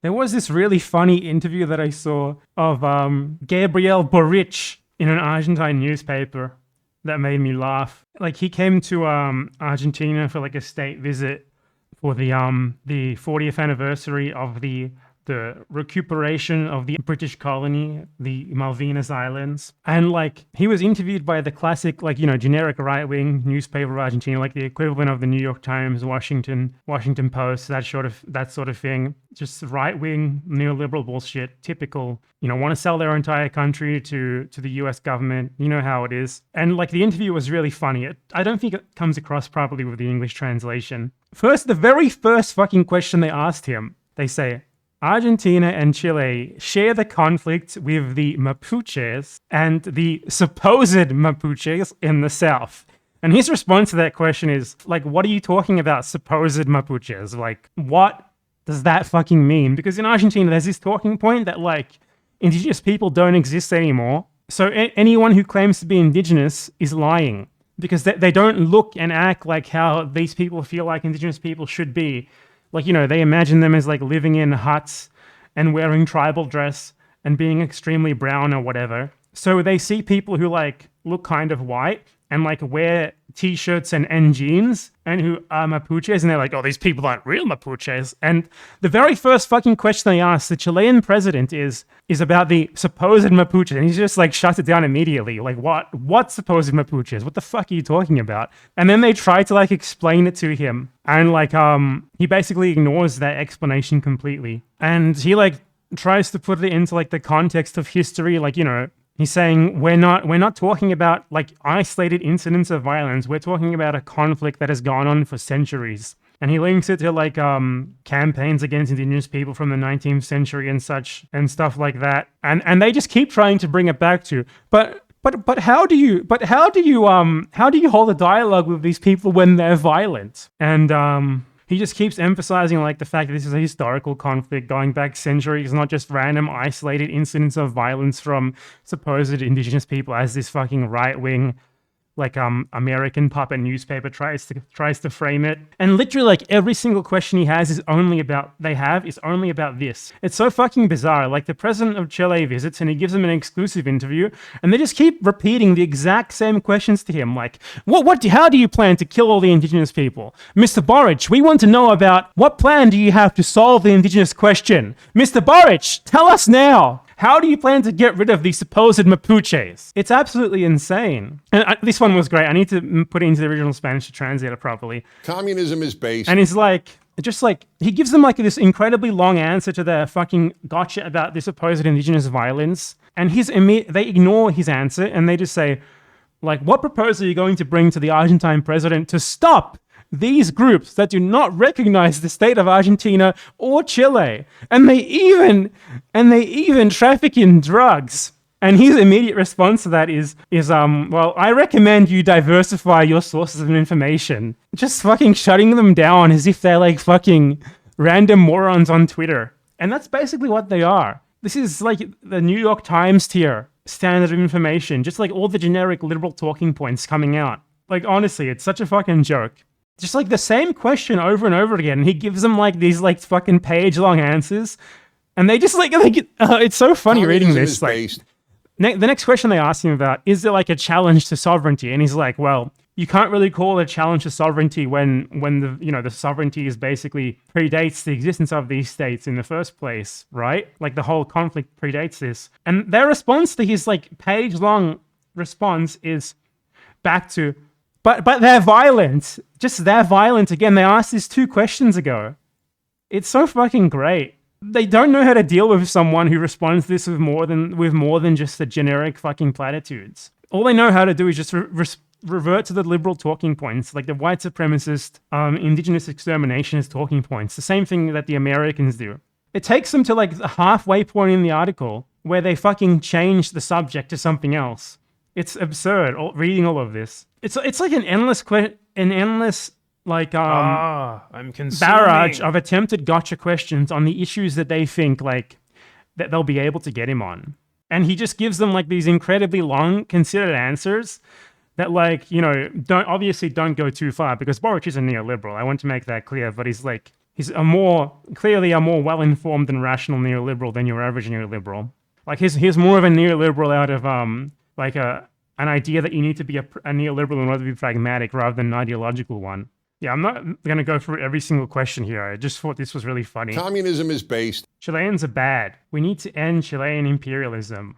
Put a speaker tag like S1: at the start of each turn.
S1: There was this really funny interview that I saw of Gabriel Boric in an Argentine newspaper that made me laugh. Like, he came to Argentina for like a state visit for the 40th anniversary of the recuperation of the British colony, the Malvinas Islands. And like, he was interviewed by the classic, like, you know, generic right-wing newspaper of Argentina, like the equivalent of the New York Times, Washington Post, that sort of thing. Just right-wing neoliberal bullshit, typical, you know, want to sell their entire country to the US government. You know how it is. And like, the interview was really funny. I don't think it comes across properly with the English translation. The very first fucking question they asked him, they say, Argentina and Chile share the conflict with the Mapuches and the supposed Mapuches in the south. And his response to that question is, like, what are you talking about, supposed Mapuches? Like, what does that fucking mean? Because in Argentina, there's this talking point that, like, indigenous people don't exist anymore. So anyone who claims to be indigenous is lying, because they don't look and act like how these people feel like indigenous people should be. Like, you know, they imagine them as like living in huts and wearing tribal dress and being extremely brown or whatever. So they see people who like look kind of white and like wear t-shirts and jeans and who are Mapuches, and they're like, oh, these people aren't real Mapuches. And the very first fucking question they ask the Chilean president is about the supposed Mapuches, and he's just like shuts it down immediately. Like, what supposed Mapuches? What the fuck are you talking about? And then they try to like explain it to him, and like he basically ignores that explanation completely. And he like tries to put it into like the context of history, like, you know, he's saying we're not talking about like isolated incidents of violence. We're talking about a conflict that has gone on for centuries. And he links it to like campaigns against indigenous people from the 19th century and such and stuff like that. And they just keep trying to bring it back to, but how do you hold a dialogue with these people when they're violent? And he just keeps emphasizing like the fact that this is a historical conflict going back centuries, not just random isolated incidents of violence from supposed indigenous people, as this fucking right-wing like American puppet newspaper tries to frame it. And literally like every single question he has is only about this. It's so fucking bizarre. Like the president of Chile visits and he gives them an exclusive interview and they just keep repeating the exact same questions to him. Like, how do you plan to kill all the indigenous people? Mr. Boric, we want to know about what plan do you have to solve the indigenous question? Mr. Boric, tell us now. How do you plan to get rid of these supposed Mapuches? It's absolutely insane. And this one was great. I need to put it into the original Spanish to translate it properly.
S2: Communism is based.
S1: And it's like, just like, he gives them like this incredibly long answer to their fucking gotcha about this supposed indigenous violence. And they ignore his answer and they just say, like, what proposal are you going to bring to the Argentine president to stop these groups that do not recognize the state of Argentina or Chile, and they even traffic in drugs? And his immediate response to that is well, I recommend you diversify your sources of information. Just fucking shutting them down as if they're like fucking random morons on Twitter. And that's basically what they are. This is like the New York Times tier standard of information, just like all the generic liberal talking points coming out. Like, honestly, it's such a fucking joke. Just like the same question over and over again. And he gives them like these like fucking page-long answers. And they just like it's so funny reading this. Like, the next question they ask him about, is there like a challenge to sovereignty? And he's like, well, you can't really call it a challenge to sovereignty when the sovereignty is basically predates the existence of these states in the first place, right? Like the whole conflict predates this. And their response to his like page-long response is back to, But they're violent. They're violent again. They asked this 2 questions ago. It's so fucking great. They don't know how to deal with someone who responds to this with more than just the generic fucking platitudes. All they know how to do is just revert to the liberal talking points, like the white supremacist, indigenous exterminationist talking points. The same thing that the Americans do. It takes them to like the halfway point in the article where they fucking change the subject to something else. It's absurd. Reading all of this. It's like an endless like
S3: I'm
S1: barrage of attempted gotcha questions on the issues that they think like that they'll be able to get him on, and he just gives them like these incredibly long, considered answers that like don't go too far, because Boric is a neoliberal. I want to make that clear, but he's like He's clearly a more well-informed and rational neoliberal than your average neoliberal. Like he's more of a neoliberal out of like an idea that you need to be a neoliberal in order to be pragmatic rather than an ideological one. Yeah, I'm not going to go through every single question here. I just thought this was really funny.
S2: Communism is based.
S1: Chileans are bad. We need to end Chilean imperialism.